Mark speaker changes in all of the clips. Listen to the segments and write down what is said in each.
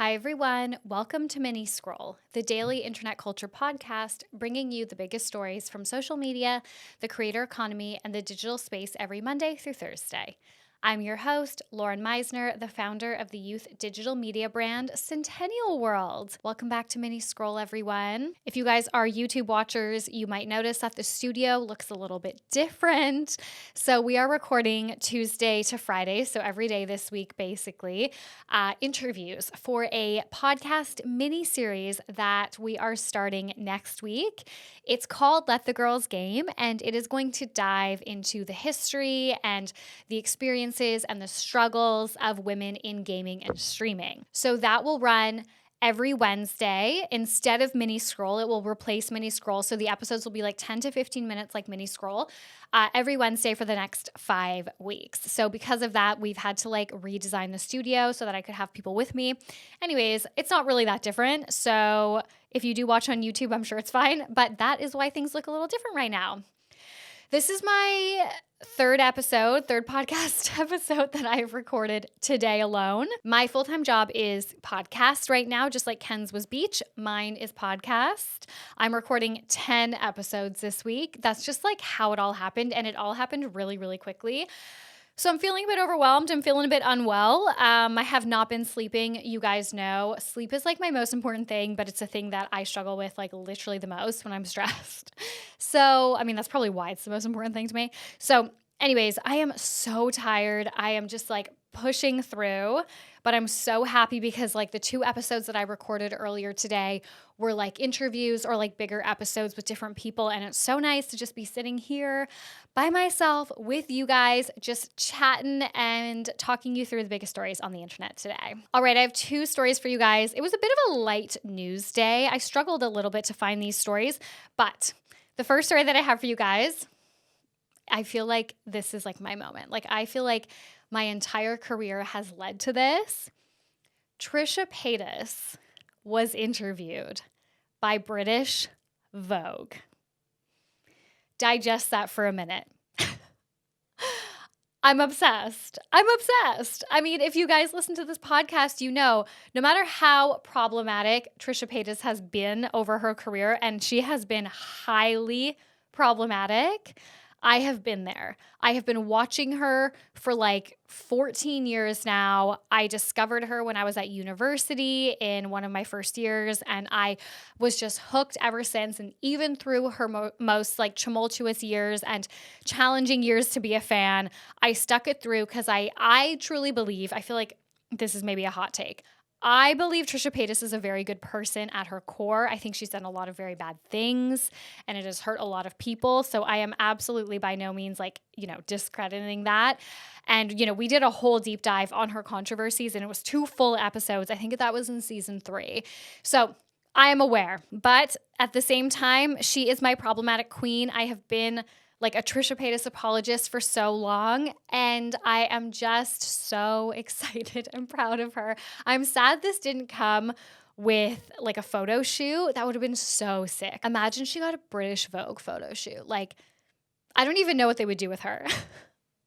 Speaker 1: Hi, everyone. Welcome to Mini Scroll, the daily internet culture podcast, bringing you the biggest stories from social media, the creator economy, and the digital space every Monday through Thursday. I'm your host, Lauren Meisner, the founder of the youth digital media brand Centennial World. Welcome back to Mini Scroll, everyone. If you guys are YouTube watchers, you might notice that the studio looks a little bit different. So we are recording Tuesday to Friday, so every day this week, basically, interviews for a podcast mini-series that we are starting next week. It's called Let the Girls Game, and it is going to dive into the history and the experiences and the struggles of women in gaming and streaming. So that will run every Wednesday. Instead of Mini Scroll, it will replace Mini Scroll. So the episodes will be like 10 to 15 minutes like Mini Scroll every Wednesday for the next 5 weeks. So because of that, we've had to redesign the studio so that I could have people with me. Anyways, it's not really that different. So if you do watch on YouTube, I'm sure it's fine. But that is why things look a little different right now. This is my third podcast episode that I've recorded today alone. My full-time job is podcast right now, just like Ken's was beach. Mine is podcast. I'm recording 10 episodes this week. That's just like how it all happened, and it all happened really, really quickly. So I'm feeling a bit overwhelmed. I'm feeling a bit unwell. I have not been sleeping. You guys know sleep is like my most important thing, but it's a thing that I struggle with like literally the most when I'm stressed. So, I mean, that's probably why it's the most important thing to me. So anyways, I am so tired. I am just like pushing through, but I'm so happy because like the 2 episodes that I recorded earlier today were like interviews or like bigger episodes with different people. And it's so nice to just be sitting here by myself with you guys, just chatting and talking you through the biggest stories on the internet today. All right, I have 2 stories for you guys. It was a bit of a light news day. I struggled a little bit to find these stories, but the first story that I have for you guys, I feel like this is like my moment. Like I feel like my entire career has led to this. Trisha Paytas was interviewed by British Vogue. Digest that for a minute. I'm obsessed. I mean, if you guys listen to this podcast, you know, no matter how problematic Trisha Paytas has been over her career, and she has been highly problematic, I have been there. I have been watching her for like 14 years now. I discovered her when I was at university in one of my first years, and I was just hooked ever since. And even through her most like tumultuous years and challenging years to be a fan, I stuck it through because I truly believe, I feel like this is maybe a hot take, I believe Trisha Paytas is a very good person at her core. I think she's done a lot of very bad things, and it has hurt a lot of people. So I am absolutely by no means discrediting that. And, we did a whole deep dive on her controversies, and it was 2 full episodes. I think that was in season 3. So I am aware, but at the same time, she is my problematic queen. I have been like a Trisha Paytas apologist for so long, and I am just so excited and proud of her. I'm sad this didn't come with like a photo shoot. That would have been so sick. Imagine she got a British Vogue photo shoot. Like, I don't even know what they would do with her.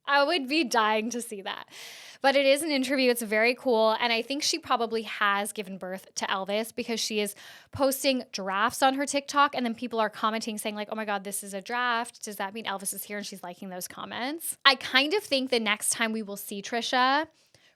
Speaker 1: I would be dying to see that. But it is an interview. It's very cool. And I think she probably has given birth to Elvis because she is posting drafts on her TikTok. And then people are commenting saying like, oh my God, this is a draft. Does that mean Elvis is here? And she's liking those comments. I kind of think the next time we will see Trisha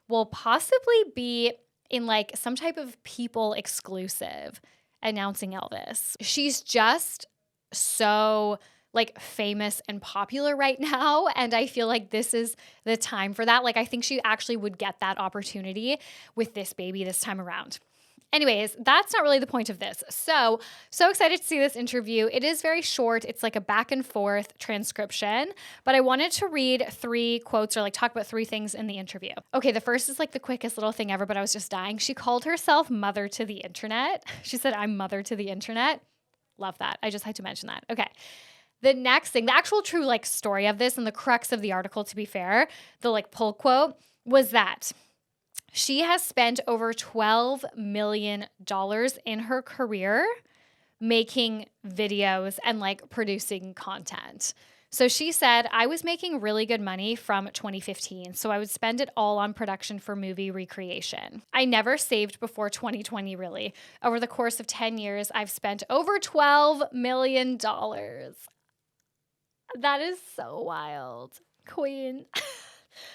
Speaker 1: will possibly be in like some type of People exclusive announcing Elvis. She's just so like famous and popular right now. And I feel like this is the time for that. Like, I think she actually would get that opportunity with this baby this time around. Anyways, that's not really the point of this. So excited to see this interview. It is very short. It's like a back and forth transcription, but I wanted to read 3 quotes or like talk about 3 things in the interview. Okay, the first is like the quickest little thing ever, but I was just dying. She called herself mother to the internet. She said, I'm mother to the internet. Love that. I just had to mention that. Okay. The next thing, the actual true like story of this and the crux of the article, to be fair, the like pull quote was that she has spent over $12 million in her career making videos and like producing content. So she said, I was making really good money from 2015, so I would spend it all on production for movie recreation. I never saved before 2020, really. Over the course of 10 years, I've spent over $12 million. That is so wild. Queen.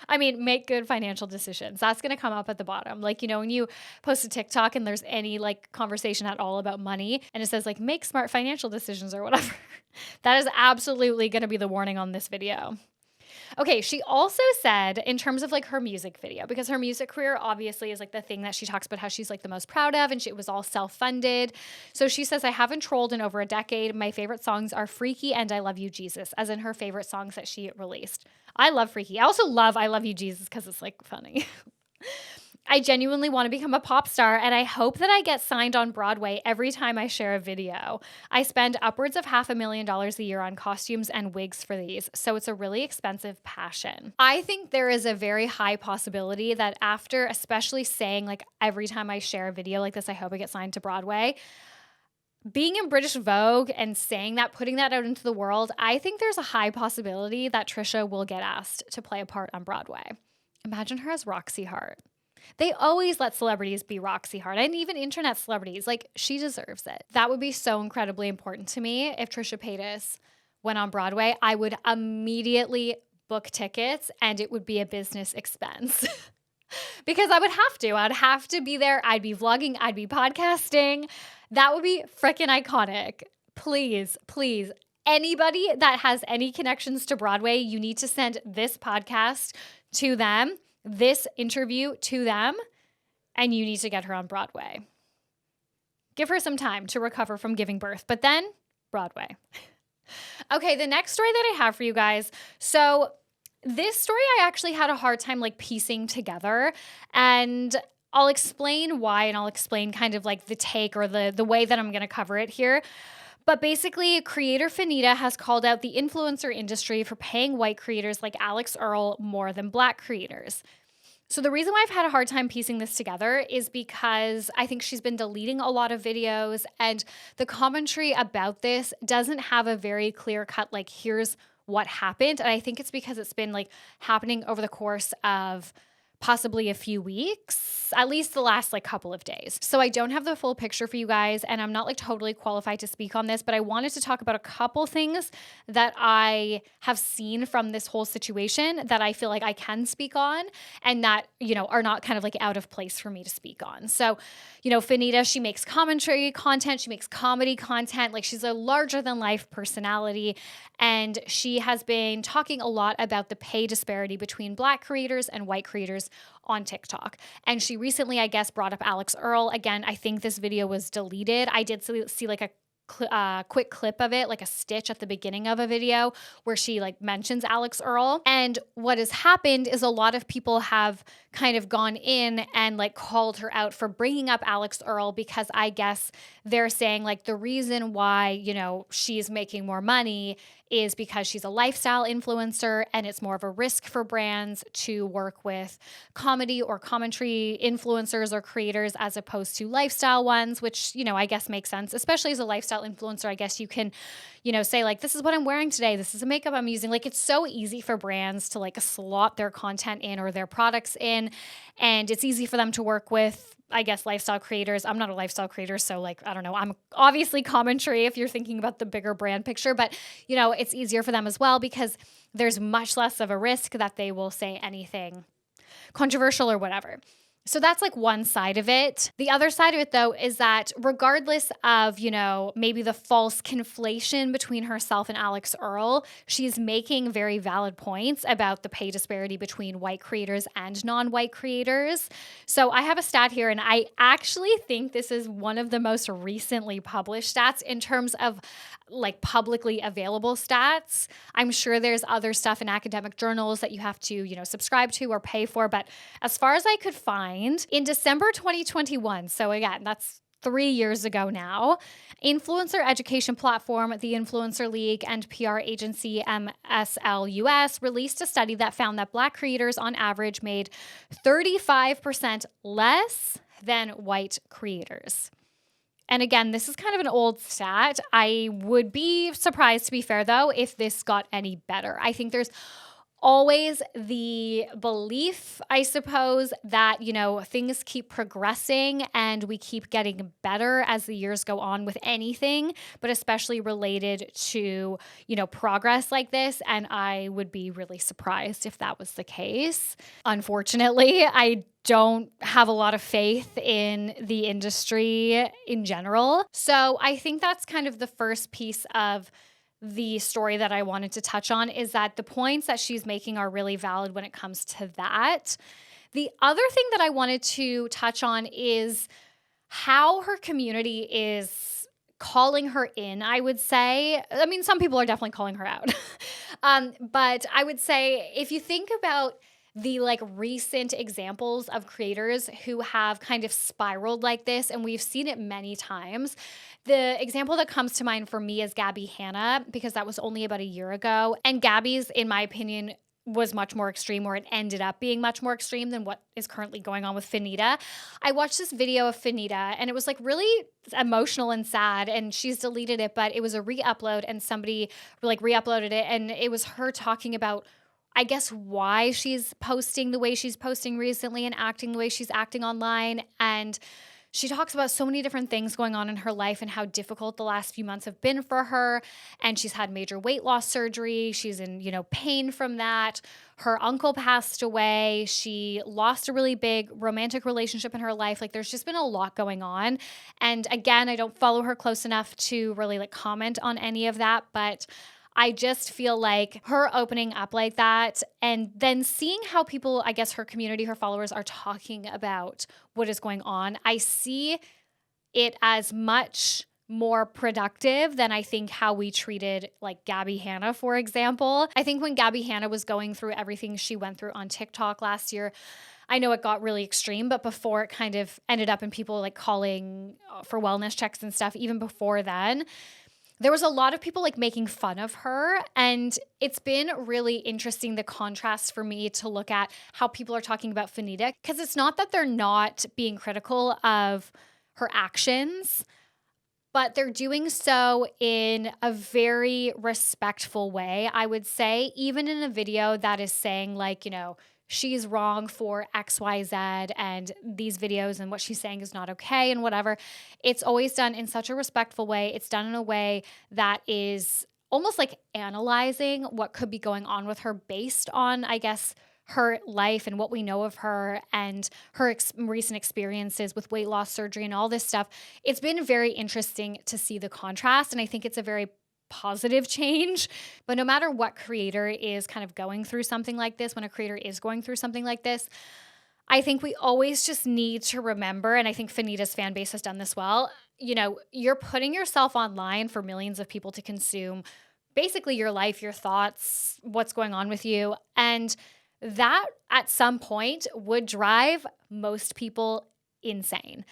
Speaker 1: I mean, make good financial decisions. That's going to come up at the bottom. Like, when you post a TikTok and there's any like conversation at all about money and it says like, make smart financial decisions or whatever, that is absolutely going to be the warning on this video. Okay, she also said in terms of like her music video, because her music career obviously is like the thing that she talks about how she's like the most proud of, and it was all self-funded. So she says, I haven't trolled in over a decade. My favorite songs are Freaky and I Love You, Jesus, as in her favorite songs that she released. I love Freaky. I also love I Love You, Jesus, because it's like funny. I genuinely want to become a pop star, and I hope that I get signed on Broadway every time I share a video. I spend upwards of $500,000 a year on costumes and wigs for these, so it's a really expensive passion. I think there is a very high possibility that after especially saying like every time I share a video like this, I hope I get signed to Broadway, being in British Vogue and saying that, putting that out into the world, I think there's a high possibility that Trisha will get asked to play a part on Broadway. Imagine her as Roxy Hart. They always let celebrities be Roxy Hart, and even internet celebrities. Like, she deserves it. That would be so incredibly important to me. If Trisha Paytas went on Broadway, I would immediately book tickets, and it would be a business expense. Because I would have to. I'd have to be there. I'd be vlogging. I'd be podcasting. That would be freaking iconic. Please, please. Anybody that has any connections to Broadway, you need to send this podcast to them, this interview to them, and you need to get her on Broadway. Give her some time to recover from giving birth, but then Broadway. Okay, the next story that I have for you guys. So this story I actually had a hard time like piecing together, and I'll explain why, and I'll explain kind of like the take or the way that I'm going to cover it here. But basically, creator Fannita has called out the influencer industry for paying white creators like Alix Earle more than black creators. So the reason why I've had a hard time piecing this together is because I think she's been deleting a lot of videos, and the commentary about this doesn't have a very clear cut, like, here's what happened. And I think it's because it's been like happening over the course of possibly a few weeks, at least the last like couple of days. So I don't have the full picture for you guys, and I'm not like totally qualified to speak on this, but I wanted to talk about a couple things that I have seen from this whole situation that I feel like I can speak on, and that, are not kind of like out of place for me to speak on. So, Fannita, she makes commentary content, she makes comedy content, like she's a larger than life personality, and she has been talking a lot about the pay disparity between black creators and white creators on TikTok. And she recently, I guess, brought up Alix Earle. Again, I think this video was deleted. I did see like a quick clip of it, like a stitch at the beginning of a video where she like mentions Alix Earle. And what has happened is a lot of people have kind of gone in and like called her out for bringing up Alix Earle, because I guess they're saying like the reason why, she's making more money is because she's a lifestyle influencer, and it's more of a risk for brands to work with comedy or commentary influencers or creators as opposed to lifestyle ones, which, I guess makes sense. Especially as a lifestyle influencer, I guess you can, say like, this is what I'm wearing today. This is the makeup I'm using. Like, it's so easy for brands to like slot their content in or their products in, and it's easy for them to work with, I guess, lifestyle creators. I'm not a lifestyle creator, so like, I don't know. I'm obviously commentary if you're thinking about the bigger brand picture, but it's easier for them as well because there's much less of a risk that they will say anything controversial or whatever. So that's like one side of it. The other side of it, though, is that regardless of, maybe the false conflation between herself and Alix Earle, she's making very valid points about the pay disparity between white creators and non-white creators. So I have a stat here, and I actually think this is one of the most recently published stats in terms of like publicly available stats. I'm sure there's other stuff in academic journals that you have to, subscribe to or pay for. But as far as I could find, in December 2021, so again, that's 3 years ago now, influencer education platform, the Influencer League, and PR agency MSLUS released a study that found that black creators on average made 35% less than white creators. And again, this is kind of an old stat. I would be surprised, to be fair, though, if this got any better. I think there's always the belief, I suppose, that, things keep progressing and we keep getting better as the years go on with anything, but especially related to, progress like this. And I would be really surprised if that was the case. Unfortunately, I don't have a lot of faith in the industry in general. So I think that's kind of the first piece of the story that I wanted to touch on, is that the points that she's making are really valid when it comes to that. The other thing that I wanted to touch on is how her community is calling her in, I would say. I mean, some people are definitely calling her out. But I would say if you think about the recent examples of creators who have kind of spiraled like this, and we've seen it many times. The example that comes to mind for me is Gabby Hanna, because that was only about a year ago. And Gabby's, in my opinion, was much more extreme, or it ended up being much more extreme than what is currently going on with Fannita. I watched this video of Fannita and it was really emotional and sad, and she's deleted it, but it was a re-upload and somebody re-uploaded it, and it was her talking about, I guess, why she's posting the way she's posting recently and acting the way she's acting online. And she talks about so many different things going on in her life and how difficult the last few months have been for her. And she's had major weight loss surgery. She's in, pain from that. Her uncle passed away. She lost a really big romantic relationship in her life. There's just been a lot going on. And again, I don't follow her close enough to really comment on any of that, but I just feel like her opening up like that and then seeing how people, I guess her community, her followers are talking about what is going on, I see it as much more productive than I think how we treated Gabby Hanna, for example. I think when Gabby Hanna was going through everything she went through on TikTok last year, I know it got really extreme, but before it kind of ended up in people calling for wellness checks and stuff, even before then, there was a lot of people making fun of her, and it's been really interesting, the contrast for me to look at how people are talking about Fannita, because it's not that they're not being critical of her actions, but they're doing so in a very respectful way, I would say, even in a video that is saying she's wrong for XYZ and these videos and what she's saying is not okay and whatever. It's always done in such a respectful way. It's done in a way that is almost analyzing what could be going on with her based on, I guess, her life and what we know of her and her recent experiences with weight loss surgery and all this stuff. It's been very interesting to see the contrast, and I think it's a very positive change. But no matter what creator is kind of going through something like this, when a creator is going through something like this, I think we always just need to remember, and I think Fannita's fan base has done this well, you're putting yourself online for millions of people to consume basically your life, your thoughts, what's going on with you. And that at some point would drive most people insane.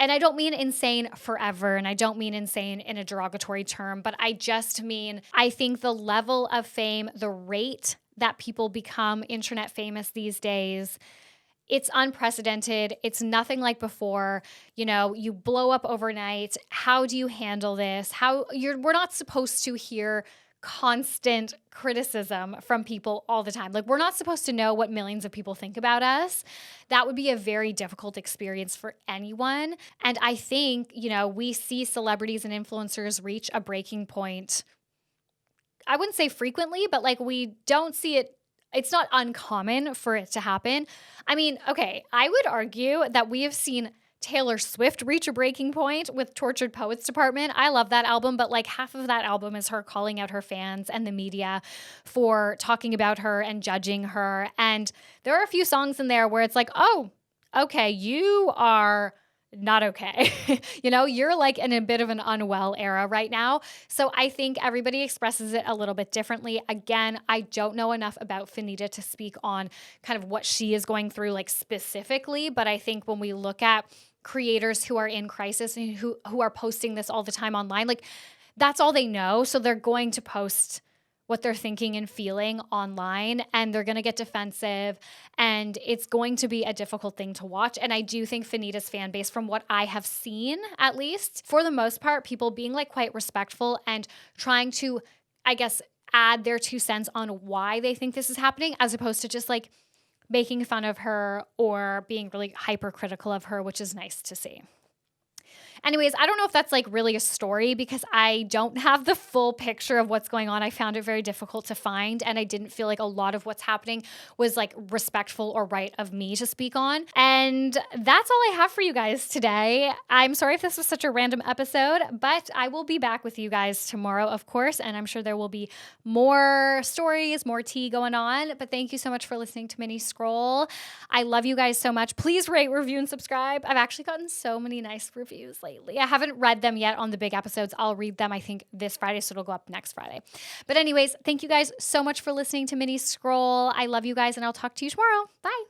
Speaker 1: And I don't mean insane forever, and I don't mean insane in a derogatory term, but I just mean, I think the level of fame, the rate that people become internet famous these days, it's unprecedented. It's nothing like before. You blow up overnight. How do you handle this? We're not supposed to hear constant criticism from people all the time. We're not supposed to know what millions of people think about us. That would be a very difficult experience for anyone. And I think, we see celebrities and influencers reach a breaking point. I wouldn't say frequently, but we don't see it. It's not uncommon for it to happen. I mean, okay, I would argue that we have seen Taylor Swift reach a breaking point with Tortured Poets Department. I love that album, but half of that album is her calling out her fans and the media for talking about her and judging her. And there are a few songs in there where it's oh, okay, you are not okay. You're in a bit of an unwell era right now. So I think everybody expresses it a little bit differently. Again, I don't know enough about Fannita to speak on kind of what she is going through specifically, but I think when we look at creators who are in crisis and who are posting this all the time online, that's all they know. So they're going to post what they're thinking and feeling online, and they're going to get defensive, and it's going to be a difficult thing to watch. And I do think Fannita's fan base, from what I have seen, at least for the most part, people being like quite respectful and trying to, I guess, add their 2 cents on why they think this is happening, as opposed to just like making fun of her or being really hypercritical of her, which is nice to see. Anyways, I don't know if that's like really a story because I don't have the full picture of what's going on. I found it very difficult to find, and I didn't feel like a lot of what's happening was like respectful or right of me to speak on. And that's all I have for you guys today. I'm sorry if this was such a random episode, but I will be back with you guys tomorrow, of course, and I'm sure there will be more stories, more tea going on. But thank you so much for listening to Mini Scroll. I love you guys so much. Please rate, review, and subscribe. I've actually gotten so many nice reviews lately. I haven't read them yet on the big episodes. I'll read them, I think, this Friday, so it'll go up next Friday. But anyways, thank you guys so much for listening to Mini Scroll. I love you guys, and I'll talk to you tomorrow. Bye.